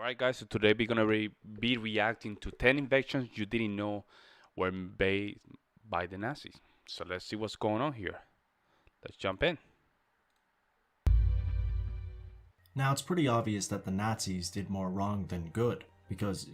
Alright guys, so today we're gonna be reacting to 10 inventions you didn't know were made by the Nazis. So let's see what's going on here. Let's jump in. Now, it's pretty obvious that the Nazis did more wrong than good, because,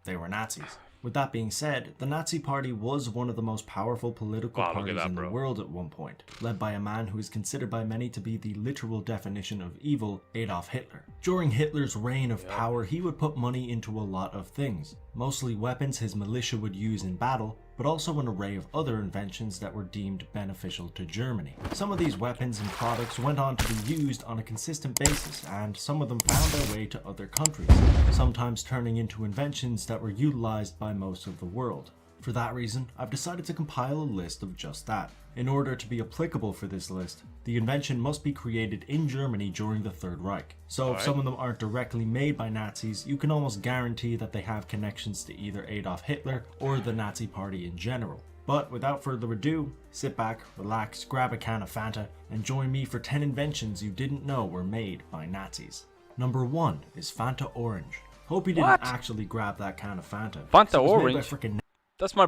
they were Nazis. With that being said, the Nazi Party was one of the most powerful political Wow, look at parties that, in the bro. world at one point, led by a man who is considered by many to be the literal definition of evil, Adolf Hitler. During Hitler's reign of power, he would put money into a lot of things, mostly weapons his militia would use in battle, but also an array of other inventions that were deemed beneficial to Germany. Some of these weapons and products went on to be used on a consistent basis, and some of them found their way to other countries, sometimes turning into inventions that were utilized by most of the world. For that reason, I've decided to compile a list of just that. In order to be applicable for this list, the invention must be created in Germany during the Third Reich. So if some of them aren't directly made by Nazis, you can almost guarantee that they have connections to either Adolf Hitler or the Nazi Party in general. But without further ado, sit back, relax, grab a can of Fanta, and join me for 10 inventions you didn't know were made by Nazis. Number 1 is Fanta Orange. Hope you didn't actually grab that can of Fanta. Fanta It was made by Orange? frickin' That's my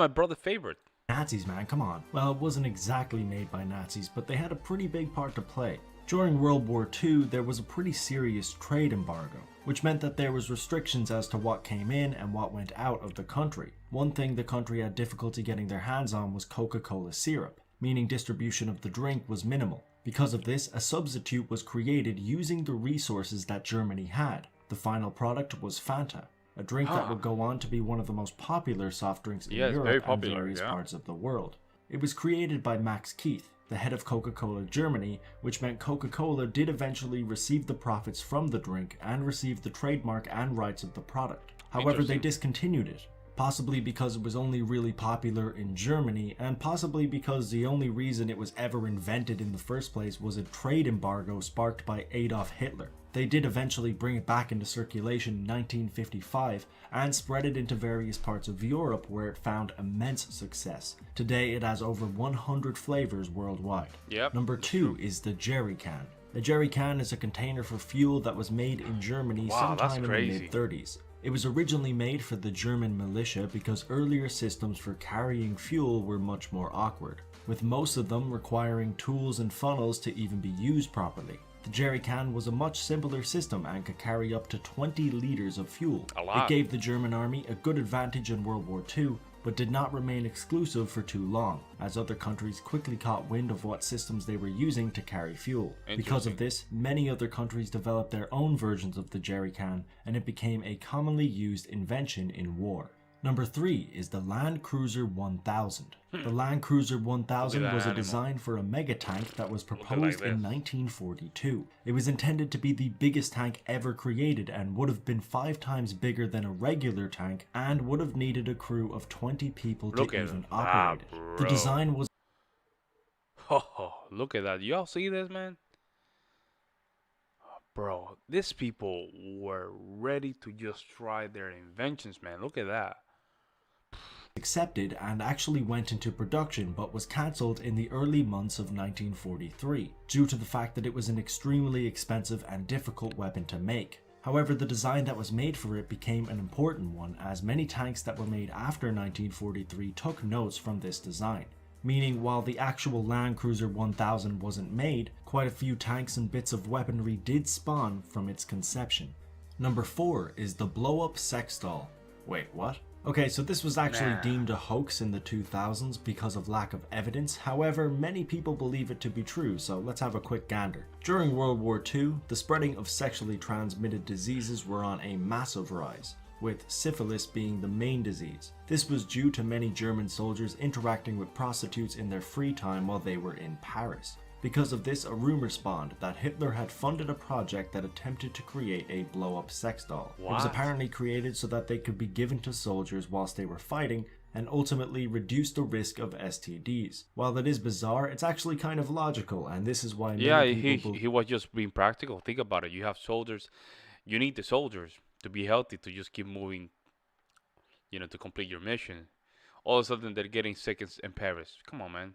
brother's favorite. Nazis, man, come on. Well, it wasn't exactly made by Nazis, but they had a pretty big part to play. During World War II, there was a pretty serious trade embargo, which meant that there was restrictions as to what came in and what went out of the country. One thing the country had difficulty getting their hands on was Coca-Cola syrup, meaning distribution of the drink was minimal. Because of this, a substitute was created using the resources that Germany had. The final product was Fanta, a drink that would go on to be one of the most popular soft drinks in Europe and various parts of the world. It was created by Max Keith, the head of Coca-Cola Germany, which meant Coca-Cola did eventually receive the profits from the drink and receive the trademark and rights of the product. However, they discontinued it, possibly because it was only really popular in Germany, and possibly because the only reason it was ever invented in the first place was a trade embargo sparked by Adolf Hitler. They did eventually bring it back into circulation in 1955 and spread it into various parts of Europe where it found immense success. Today it has over 100 flavors worldwide. Number 2 is the jerry can. The jerry can is a container for fuel that was made in Germany sometime in the mid-30s. It was originally made for the German militia because earlier systems for carrying fuel were much more awkward, with most of them requiring tools and funnels to even be used properly. The jerry can was a much simpler system and could carry up to 20 liters of fuel. It gave the German army a good advantage in World War II, but did not remain exclusive for too long, as other countries quickly caught wind of what systems they were using to carry fuel. Because of this, many other countries developed their own versions of the jerry can, and it became a commonly used invention in war. Number 3 is the Land Cruiser 1000. The Land Cruiser 1000 was a design for a mega tank that was proposed in 1942. It was intended to be the biggest tank ever created and would have been 5 times bigger than a regular tank and would have needed a crew of 20 people to even operate it. The design was... Look at that. Y'all see this, man? Bro, these people were ready to just try their inventions, man. Look at that. accepted and actually went into production but was cancelled in the early months of 1943 due to the fact that it was an extremely expensive and difficult weapon to make. However, the design that was made for it became an important one as many tanks that were made after 1943 took notes from this design. Meaning while the actual Land Cruiser 1000 wasn't made, quite a few tanks and bits of weaponry did spawn from its conception. Number 4 is the blow-up sex doll. Wait, what? Okay, so this was actually deemed a hoax in the 2000s because of lack of evidence. However, many people believe it to be true, so let's have a quick gander. During World War II, the spreading of sexually transmitted diseases were on a massive rise, with syphilis being the main disease. This was due to many German soldiers interacting with prostitutes in their free time while they were in Paris. Because of this, a rumor spawned that Hitler had funded a project that attempted to create a blow-up sex doll. It was apparently created so that they could be given to soldiers whilst they were fighting and ultimately reduce the risk of STDs. While that is bizarre, it's actually kind of logical, and this is why many people... he was just being practical. Think about it. You have soldiers. You need the soldiers to be healthy, to just keep moving, to complete your mission. All of a sudden, they're getting sick in Paris. Come on, man.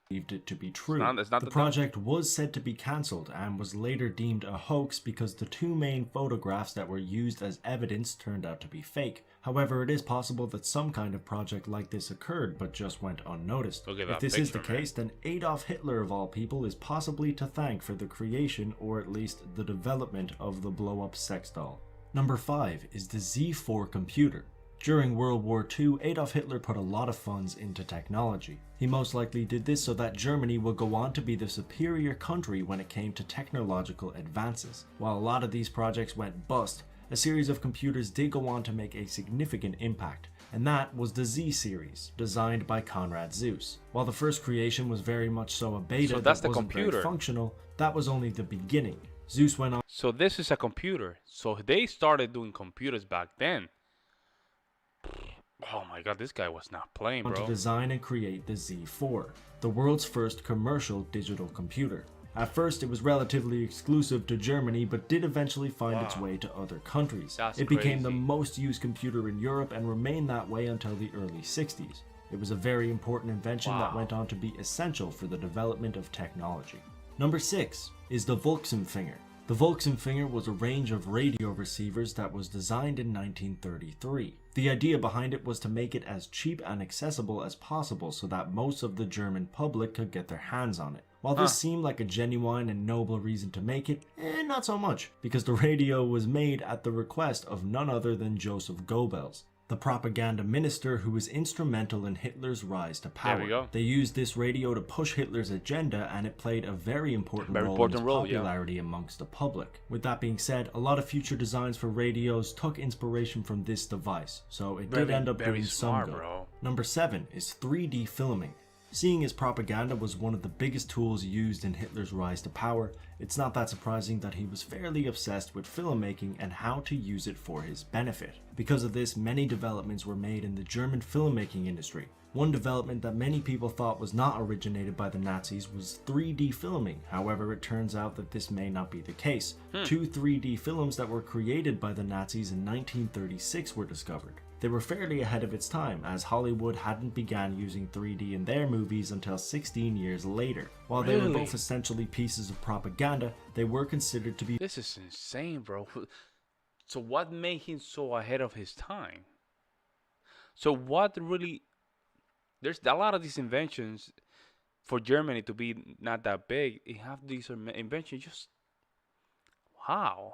believed it to be true. It's not The the dumb. project was said to be cancelled and was later deemed a hoax because the two main photographs that were used as evidence turned out to be fake. However, it is possible that some kind of project like this occurred but just went unnoticed. Look at If that this is the picture, man. case, then Adolf Hitler of all people is possibly to thank for the creation or at least the development of the blow-up sex doll. Number 5 is the Z4 computer. During World War II, Adolf Hitler put a lot of funds into technology. He most likely did this so that Germany would go on to be the superior country when it came to technological advances. While a lot of these projects went bust, a series of computers did go on to make a significant impact, and that was the Z series, designed by Konrad Zuse. While the first creation was very much so a beta So that's that the wasn't very computer. functional, that was only the beginning. Zuse went on So this is a computer. So they started doing computers back then. Oh my god, this guy was not playing, to bro. design and create the Z4, the world's first commercial digital computer. At first, it was relatively exclusive to Germany, but did eventually find its Wow. way to other countries. That's It became the crazy. most used computer in Europe and remained that way until the early 60s. It was a very important invention that Wow. went on to be essential for the development of technology. Number 6 is the Volksempfänger. The Volksempfänger was a range of radio receivers that was designed in 1933. The idea behind it was to make it as cheap and accessible as possible so that most of the German public could get their hands on it. While this seemed like a genuine and noble reason to make it, not so much, because the radio was made at the request of none other than Joseph Goebbels, the propaganda minister who was instrumental in Hitler's rise to power. There we go. They used this radio to push Hitler's agenda, and it played a very important role in its popularity amongst the public. With that being said, a lot of future designs for radios took inspiration from this device, so it did end up doing some good. Bro. Number 7 is 3D filming. Seeing as propaganda was one of the biggest tools used in Hitler's rise to power, it's not that surprising that he was fairly obsessed with filmmaking and how to use it for his benefit. Because of this, many developments were made in the German filmmaking industry. One development that many people thought was not originated by the Nazis was 3D filming. However, it turns out that this may not be the case. Two 3D films that were created by the Nazis in 1936 were discovered. They were fairly ahead of its time, as Hollywood hadn't began using 3D in their movies until 16 years later. While they were both essentially pieces of propaganda, they were considered to be This is insane, bro. So what made him so ahead of his time? So what really... There's a lot of these inventions for Germany to be not that big. You have these inventions just... How?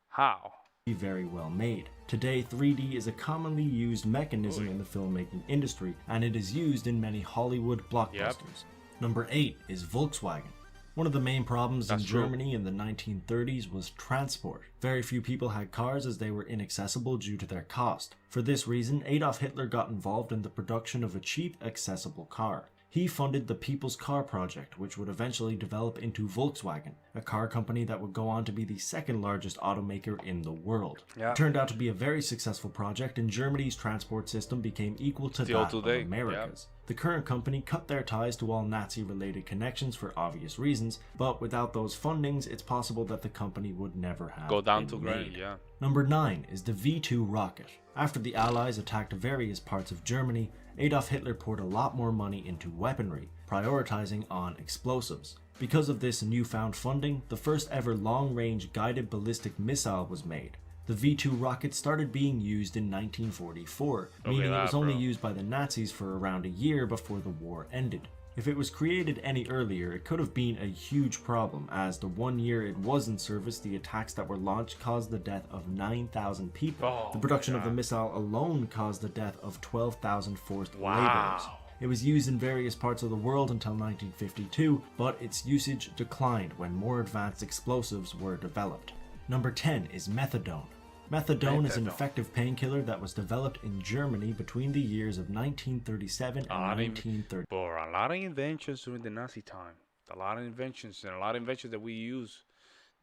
How? very well made. Today, 3D is a commonly used mechanism in the filmmaking industry, and it is used in many Hollywood blockbusters. Number 8 is Volkswagen. One of the main problems in Germany in the 1930s was transport. Very few people had cars as they were inaccessible due to their cost. For this reason, Adolf Hitler got involved in the production of a cheap, accessible car. He funded the People's Car Project, which would eventually develop into Volkswagen, a car company that would go on to be the second largest automaker in the world. It turned out to be a very successful project, and Germany's transport system became equal to that of America's. The current company cut their ties to all Nazi-related connections for obvious reasons, but without those fundings, it's possible that the company would never have Go down been to made. ground, Number 9 is the V2 rocket. After the Allies attacked various parts of Germany, Adolf Hitler poured a lot more money into weaponry, prioritizing on explosives. Because of this newfound funding, the first ever long-range guided ballistic missile was made. The V2 rocket started being used in 1944, meaning it was only used by the Nazis for around a year before the war ended. If it was created any earlier, it could have been a huge problem, as the 1 year it was in service, the attacks that were launched caused the death of 9,000 people. The production of the missile alone caused the death of 12,000 forced laborers. It was used in various parts of the world until 1952, but its usage declined when more advanced explosives were developed. Number 10 is methadone. Methadone is an effective painkiller that was developed in Germany between the years of 1937 and 1930. For a lot of inventions during the Nazi time. A lot of inventions and a lot of inventions that we use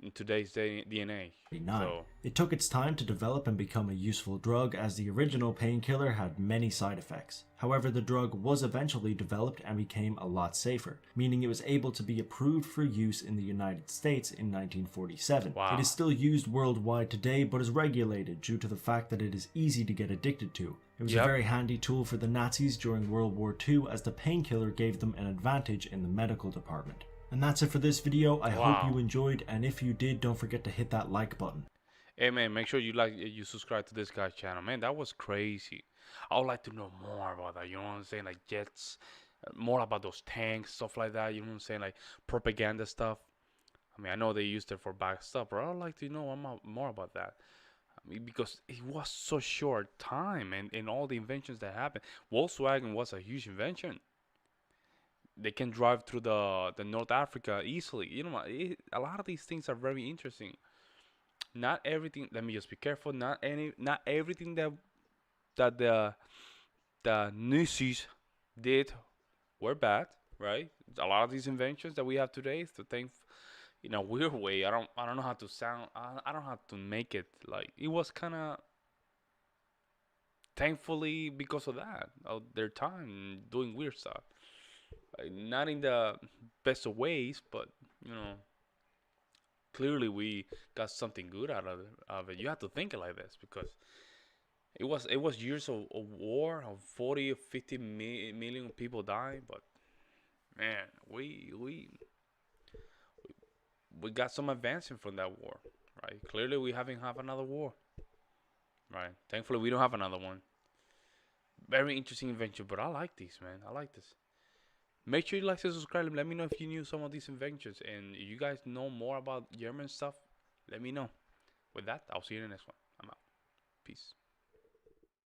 in today's DNA. So It took its time to develop and become a useful drug, as the original painkiller had many side effects. However, the drug was eventually developed and became a lot safer, meaning it was able to be approved for use in the United States in 1947. It wow. is still used worldwide today, but is regulated due to the fact that it is easy to get addicted to. It was a Yep. very handy tool for the Nazis during World War II, as the painkiller gave them an advantage in the medical department. And that's it for this video. I hope Wow. you enjoyed, and if you did, don't forget to hit that like button. Hey man, make sure you subscribe to this guy's channel. Man, that was crazy. I would like to know more about that. You know what I'm saying? Like jets, more about those tanks, stuff like that. You know what I'm saying? Like propaganda stuff. I mean, I know they used it for bad stuff, but I would like to know more about that. I mean, because it was so short time and all the inventions that happened. Volkswagen was a huge invention. They can drive through the North Africa easily. You know, a lot of these things are very interesting. Not everything. Let me just be careful. Not everything that the Nazis did were bad, right? A lot of these inventions that we have today, to think in a weird way. I don't know how to sound. I don't know how to make it like it was kind of thankfully because of that of their time doing weird stuff. Like, not in the best of ways, but you know, clearly we got something good out of it. You have to think it like this because it was years of war, of 40 or 50 million people dying, but man, we got some advancing from that war, right? Clearly we haven't have another war, right? Thankfully we don't have another one. Very interesting invention, but I like these, man. I like this. Make sure you like and subscribe and let me know if you knew some of these inventions and you guys know more about German stuff. Let me know. With that, I'll see you in the next one. I'm out. Peace.